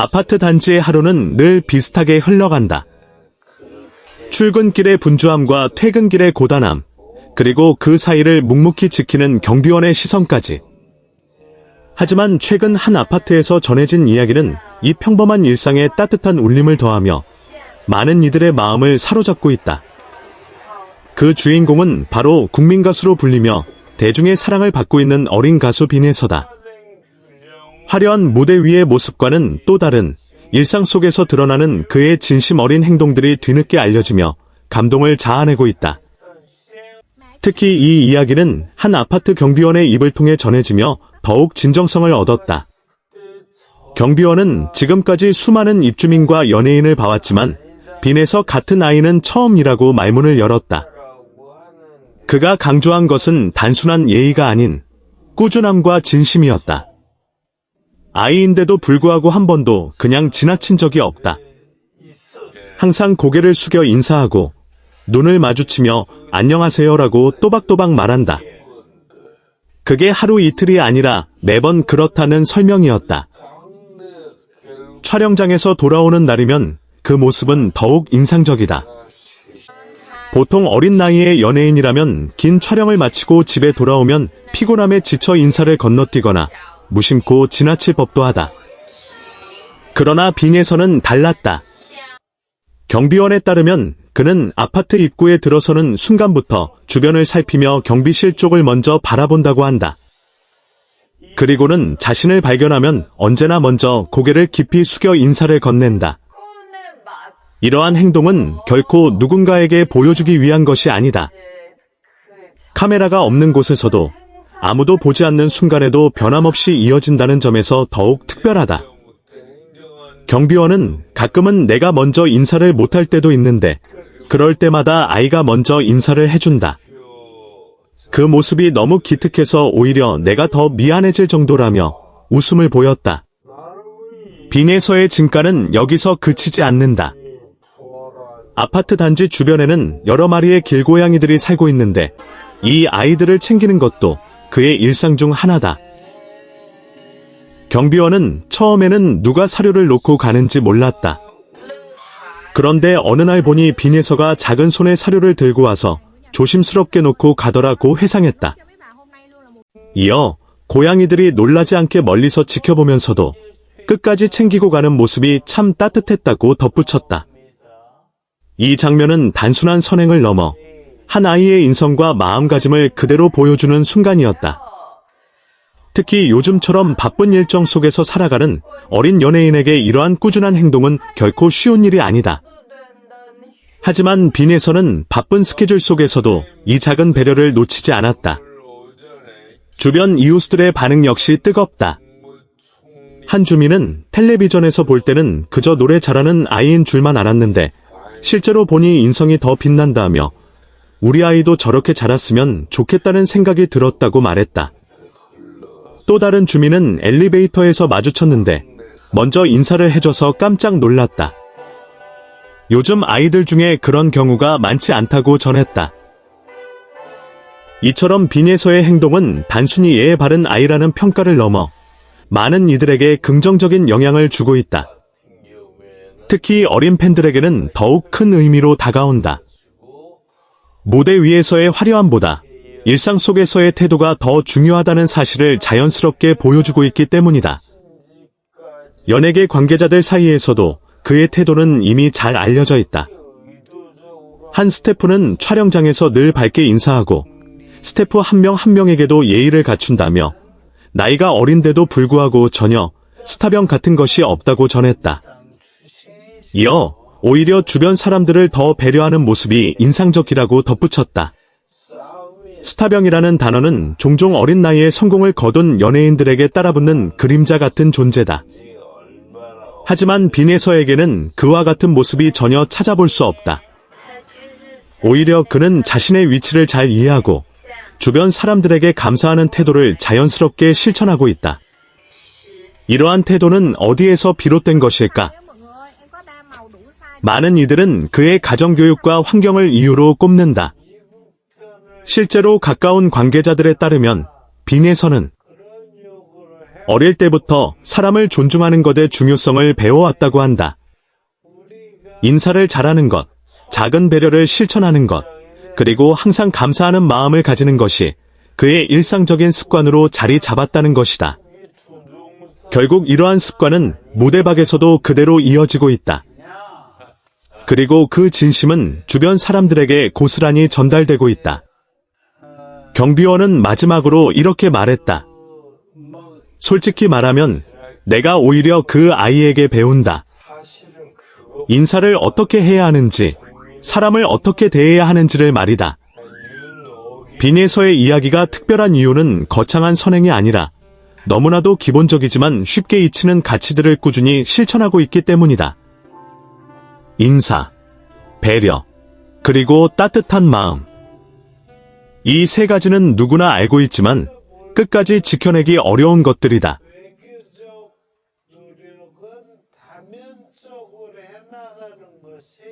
아파트 단지의 하루는 늘 비슷하게 흘러간다. 출근길의 분주함과 퇴근길의 고단함, 그리고 그 사이를 묵묵히 지키는 경비원의 시선까지. 하지만 최근 한 아파트에서 전해진 이야기는 이 평범한 일상에 따뜻한 울림을 더하며 많은 이들의 마음을 사로잡고 있다. 그 주인공은 바로 국민가수로 불리며 대중의 사랑을 받고 있는 어린 가수 빈에서다. 화려한 무대 위의 모습과는 또 다른 일상 속에서 드러나는 그의 진심 어린 행동들이 뒤늦게 알려지며 감동을 자아내고 있다. 특히 이 이야기는 한 아파트 경비원의 입을 통해 전해지며 더욱 진정성을 얻었다. 경비원은 지금까지 수많은 입주민과 연예인을 봐왔지만 빈에서 같은 아이는 처음이라고 말문을 열었다. 그가 강조한 것은 단순한 예의가 아닌 꾸준함과 진심이었다. 아이인데도 불구하고 한 번도 그냥 지나친 적이 없다. 항상 고개를 숙여 인사하고 눈을 마주치며 안녕하세요라고 또박또박 말한다. 그게 하루 이틀이 아니라 매번 그렇다는 설명이었다. 촬영장에서 돌아오는 날이면 그 모습은 더욱 인상적이다. 보통 어린 나이의 연예인이라면 긴 촬영을 마치고 집에 돌아오면 피곤함에 지쳐 인사를 건너뛰거나 무심코 지나칠 법도 하다. 그러나 빈에서는 달랐다. 경비원에 따르면 그는 아파트 입구에 들어서는 순간부터 주변을 살피며 경비실 쪽을 먼저 바라본다고 한다. 그리고는 자신을 발견하면 언제나 먼저 고개를 깊이 숙여 인사를 건넨다. 이러한 행동은 결코 누군가에게 보여주기 위한 것이 아니다. 카메라가 없는 곳에서도 아무도 보지 않는 순간에도 변함없이 이어진다는 점에서 더욱 특별하다. 경비원은 가끔은 내가 먼저 인사를 못할 때도 있는데 그럴 때마다 아이가 먼저 인사를 해준다. 그 모습이 너무 기특해서 오히려 내가 더 미안해질 정도라며 웃음을 보였다. 빈에서의 진가는 여기서 그치지 않는다. 아파트 단지 주변에는 여러 마리의 길고양이들이 살고 있는데 이 아이들을 챙기는 것도 그의 일상 중 하나다. 경비원은 처음에는 누가 사료를 놓고 가는지 몰랐다. 그런데 어느 날 보니 빈에서가 작은 손에 사료를 들고 와서 조심스럽게 놓고 가더라고 회상했다. 이어 고양이들이 놀라지 않게 멀리서 지켜보면서도 끝까지 챙기고 가는 모습이 참 따뜻했다고 덧붙였다. 이 장면은 단순한 선행을 넘어 한 아이의 인성과 마음가짐을 그대로 보여주는 순간이었다. 특히 요즘처럼 바쁜 일정 속에서 살아가는 어린 연예인에게 이러한 꾸준한 행동은 결코 쉬운 일이 아니다. 하지만 빈에서는 바쁜 스케줄 속에서도 이 작은 배려를 놓치지 않았다. 주변 이웃들의 반응 역시 뜨겁다. 한 주민은 텔레비전에서 볼 때는 그저 노래 잘하는 아이인 줄만 알았는데 실제로 보니 인성이 더 빛난다며 우리 아이도 저렇게 자랐으면 좋겠다는 생각이 들었다고 말했다. 또 다른 주민은 엘리베이터에서 마주쳤는데 먼저 인사를 해줘서 깜짝 놀랐다. 요즘 아이들 중에 그런 경우가 많지 않다고 전했다. 이처럼 빈에서의 행동은 단순히 예의 바른 아이라는 평가를 넘어 많은 이들에게 긍정적인 영향을 주고 있다. 특히 어린 팬들에게는 더욱 큰 의미로 다가온다. 무대 위에서의 화려함보다 일상 속에서의 태도가 더 중요하다는 사실을 자연스럽게 보여주고 있기 때문이다. 연예계 관계자들 사이에서도 그의 태도는 이미 잘 알려져 있다. 한 스태프는 촬영장에서 늘 밝게 인사하고 스태프 한 명 한 명에게도 예의를 갖춘다며 나이가 어린데도 불구하고 전혀 스타병 같은 것이 없다고 전했다. 이어 오히려 주변 사람들을 더 배려하는 모습이 인상적이라고 덧붙였다. 스타병이라는 단어는 종종 어린 나이에 성공을 거둔 연예인들에게 따라붙는 그림자 같은 존재다. 하지만 빈에서에게는 그와 같은 모습이 전혀 찾아볼 수 없다. 오히려 그는 자신의 위치를 잘 이해하고 주변 사람들에게 감사하는 태도를 자연스럽게 실천하고 있다. 이러한 태도는 어디에서 비롯된 것일까? 많은 이들은 그의 가정교육과 환경을 이유로 꼽는다. 실제로 가까운 관계자들에 따르면 빈에서는 어릴 때부터 사람을 존중하는 것의 중요성을 배워왔다고 한다. 인사를 잘하는 것, 작은 배려를 실천하는 것, 그리고 항상 감사하는 마음을 가지는 것이 그의 일상적인 습관으로 자리 잡았다는 것이다. 결국 이러한 습관은 무대박에서도 그대로 이어지고 있다. 그리고 그 진심은 주변 사람들에게 고스란히 전달되고 있다. 경비원은 마지막으로 이렇게 말했다. 솔직히 말하면 내가 오히려 그 아이에게 배운다. 인사를 어떻게 해야 하는지, 사람을 어떻게 대해야 하는지를 말이다. 빈에서의 이야기가 특별한 이유는 거창한 선행이 아니라 너무나도 기본적이지만 쉽게 잊히는 가치들을 꾸준히 실천하고 있기 때문이다. 인사, 배려, 그리고 따뜻한 마음. 이 세 가지는 누구나 알고 있지만 끝까지 지켜내기 어려운 것들이다. 외교적 노력은 다면적으로 해나가는 것이